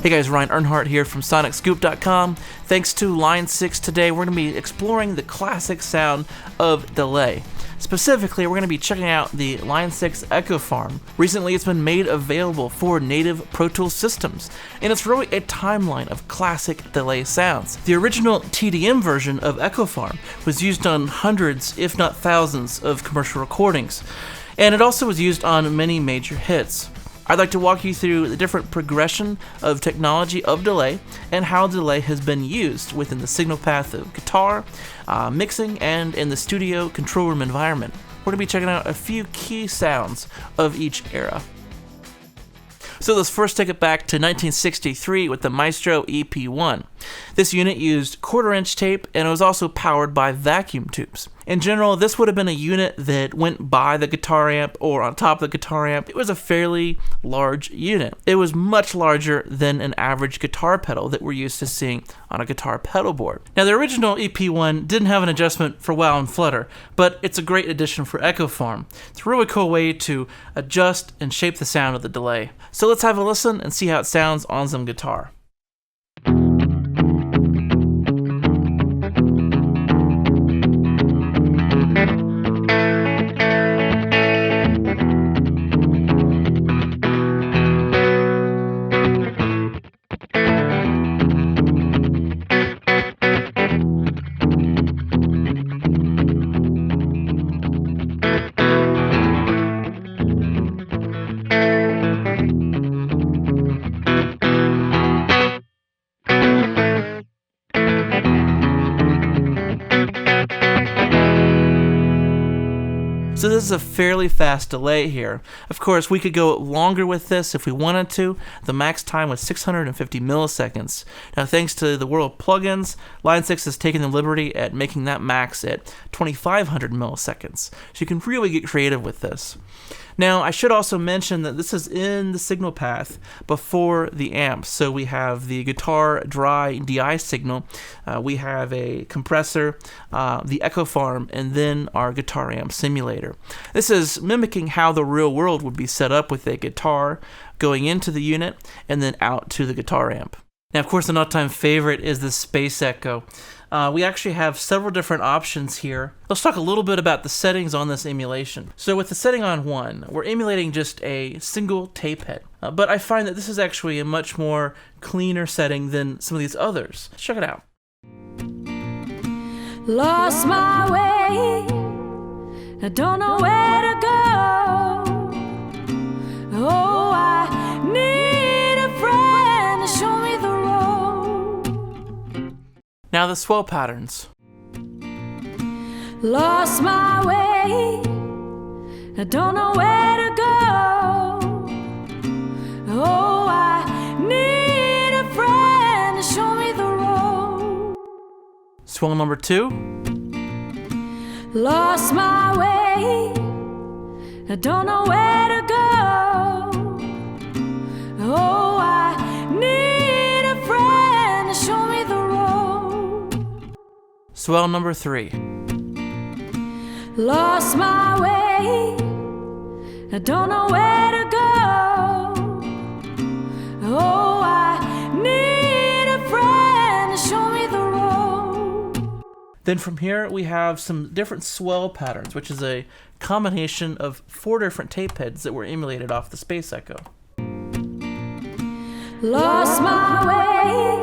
Hey guys, Ryan Earnhardt here from SonicScoop.com. Thanks to Line 6 today, we're going to be exploring the classic sound of delay. Specifically, we're going to be checking out the Line 6 Echo Farm. Recently, it's been made available for native Pro Tools systems, and it's really a timeline of classic delay sounds. The original TDM version of Echo Farm was used on hundreds, if not thousands, of commercial recordings, and it also was used on many major hits. I'd like to walk you through the different progression of technology of delay and how delay has been used within the signal path of guitar, mixing, and in the studio control room environment. We're going to be checking out a few key sounds of each era. So let's first take it back to 1963 with the Maestro EP1. This unit used 1/4-inch tape, and it was also powered by vacuum tubes. In general, this would have been a unit that went by the guitar amp or on top of the guitar amp. It was a fairly large unit. It was much larger than an average guitar pedal that we're used to seeing on a guitar pedal board. Now, the original EP1 didn't have an adjustment for wow and flutter, but it's a great addition for Echo Farm. It's a really cool way to adjust and shape the sound of the delay. So let's have a listen and see how it sounds on some guitar. So this is a fairly fast delay here. Of course, we could go longer with this if we wanted to. The max time was 650 milliseconds. Now, thanks to the world of plugins, Line 6 has taken the liberty at making that max at 2500 milliseconds. So you can really get creative with this. Now, I should also mention that this is in the signal path before the amp. So we have the guitar dry DI signal, we have a compressor, the Echo Farm, and then our guitar amp simulator. This is mimicking how the real world would be set up with a guitar going into the unit and then out to the guitar amp. Now, of course, an all-time favorite is the Space Echo. We actually have several different options here. Let's talk a little bit about the settings on this emulation. So with the setting on 1, we're emulating just a single tape head. But I find that this is actually a much more cleaner setting than some of these others. Let's check it out. Lost my way, I don't know where to go. Oh, I need a friend to show me the road. Now the swell patterns. Lost my way, I don't know where to go. Oh, I need a friend to show me the road. Swell number 2. Lost my way, I don't know where to go. Oh, I need a friend to show me the road. Swell number 3. Lost my way, I don't know where to go. Oh, I need a friend to show me the road. Then from here we have some different swell patterns, which is a combination of 4 different tape heads that were emulated off the Space Echo. Lost my way,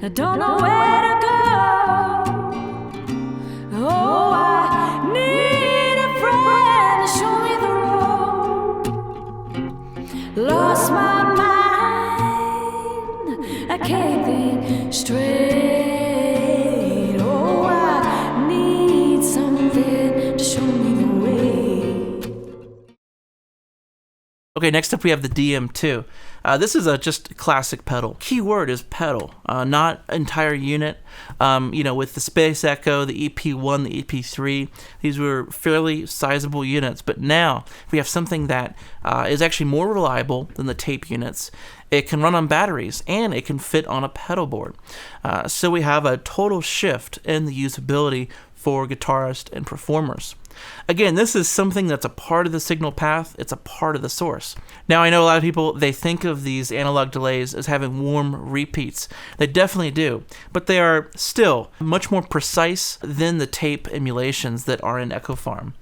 I don't know where to go. Oh, I need a friend to show me the road. Lost my mind, I can't think straight. Oh, I need something to show me the way. Okay, next up we have the DM2. This is just a classic pedal. Key word is pedal, not entire unit. With the Space Echo, the EP1, the EP3, these were fairly sizable units. But now we have something that is actually more reliable than the tape units. It can run on batteries, and it can fit on a pedal board. So we have a total shift in the usability for guitarists and performers. Again, this is something that's a part of the signal path, it's a part of the source. Now, I know a lot of people, they think of these analog delays as having warm repeats. They definitely do, but they are still much more precise than the tape emulations that are in Echofarm.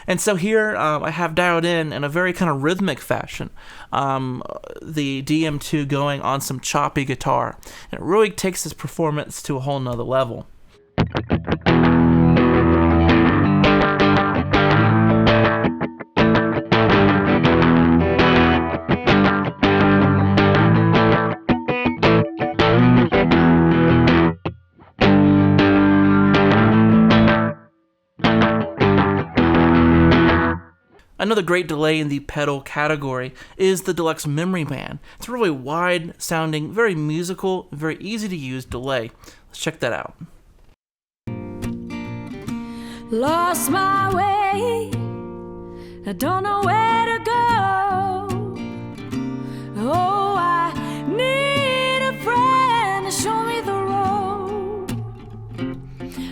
And so here I have dialed in a very kind of rhythmic fashion, the DM2 going on some choppy guitar, and it really takes this performance to a whole nother level. Another great delay in the pedal category is the Deluxe Memory Man. It's a really wide sounding, very musical, very easy to use delay. Let's check that out. Lost my way, I don't know where to go. Oh, I need a friend to show me the road.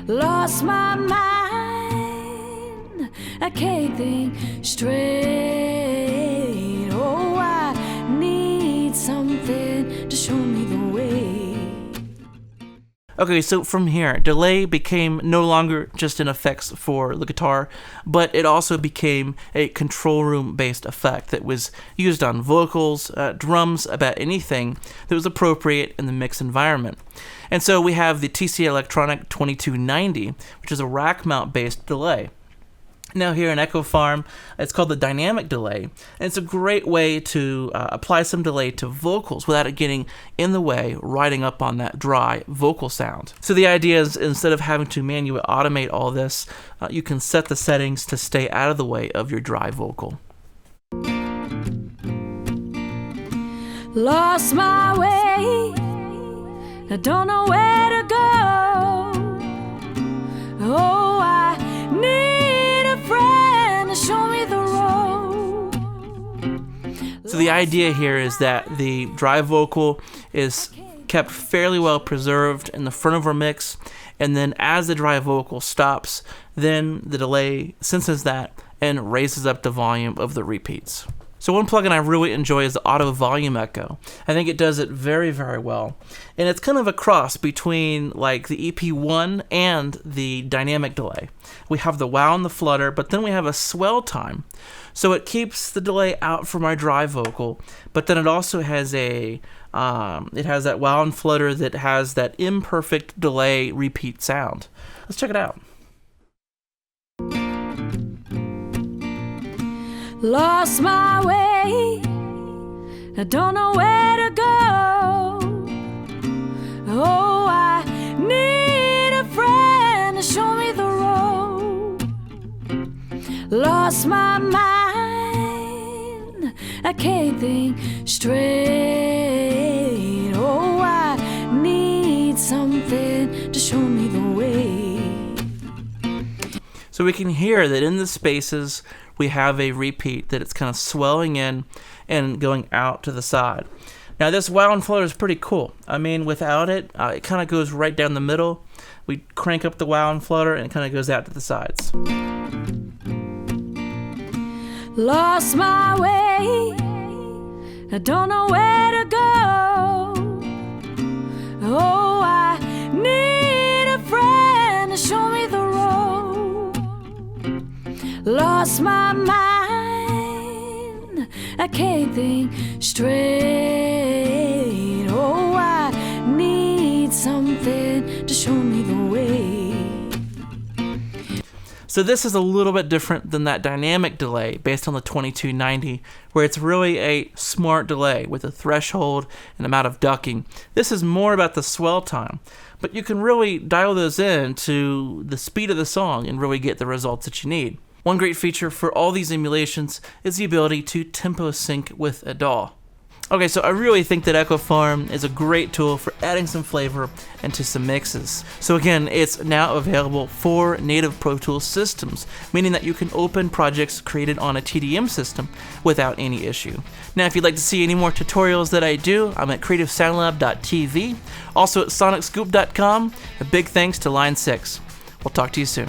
Lost my mind, I can't think straight. Oh, I need something to show me the way. Okay, so from here, delay became no longer just an effects for the guitar, but it also became a control room based effect that was used on vocals, drums, about anything that was appropriate in the mix environment. And so we have the TC Electronic 2290, which is a rack mount based delay. Now here in Echofarm, it's called the dynamic delay, and it's a great way to apply some delay to vocals without it getting in the way, riding up on that dry vocal sound. So the idea is, instead of having to manually automate all this, you can set the settings to stay out of the way of your dry vocal. Lost my way, I don't know where to go. Oh, I need a friend to show me the road. So the idea here is that the dry vocal is kept fairly well preserved in the front of our mix, and then as the dry vocal stops, then the delay senses that and raises up the volume of the repeats. So one plugin I really enjoy is the Auto Volume Echo. I think it does it very, very well. And it's kind of a cross between like the EP1 and the dynamic delay. We have the wow and the flutter, but then we have a swell time. So it keeps the delay out from our dry vocal, but then it also has that wow and flutter that has that imperfect delay repeat sound. Let's check it out. Lost my way, I don't know where to go. Oh, I need a friend to show me the road. Lost my mind, I can't think straight. Oh, I need something to show me the way. So we can hear that in the spaces we have a repeat that it's kind of swelling in and going out to the side. Now this wow and flutter is pretty cool. I mean, without it, it kind of goes right down the middle. We crank up the wow and flutter and it kind of goes out to the sides. Lost my way, I don't know where to go. Oh, I need a friend to show me the road. Lost my mind, I can't think straight. Oh, I need something to show me the way. So this is a little bit different than that dynamic delay based on the 2290, where it's really a smart delay with a threshold and amount of ducking. This is more about the swell time, but you can really dial those in to the speed of the song and really get the results that you need. One great feature for all these emulations is the ability to tempo sync with a DAW. Okay, so I really think that Echofarm is a great tool for adding some flavor into some mixes. So again, it's now available for native Pro Tools systems, meaning that you can open projects created on a TDM system without any issue. Now, if you'd like to see any more tutorials that I do, I'm at creativesoundlab.tv, also at sonicscoop.com. A big thanks to Line 6. We'll talk to you soon.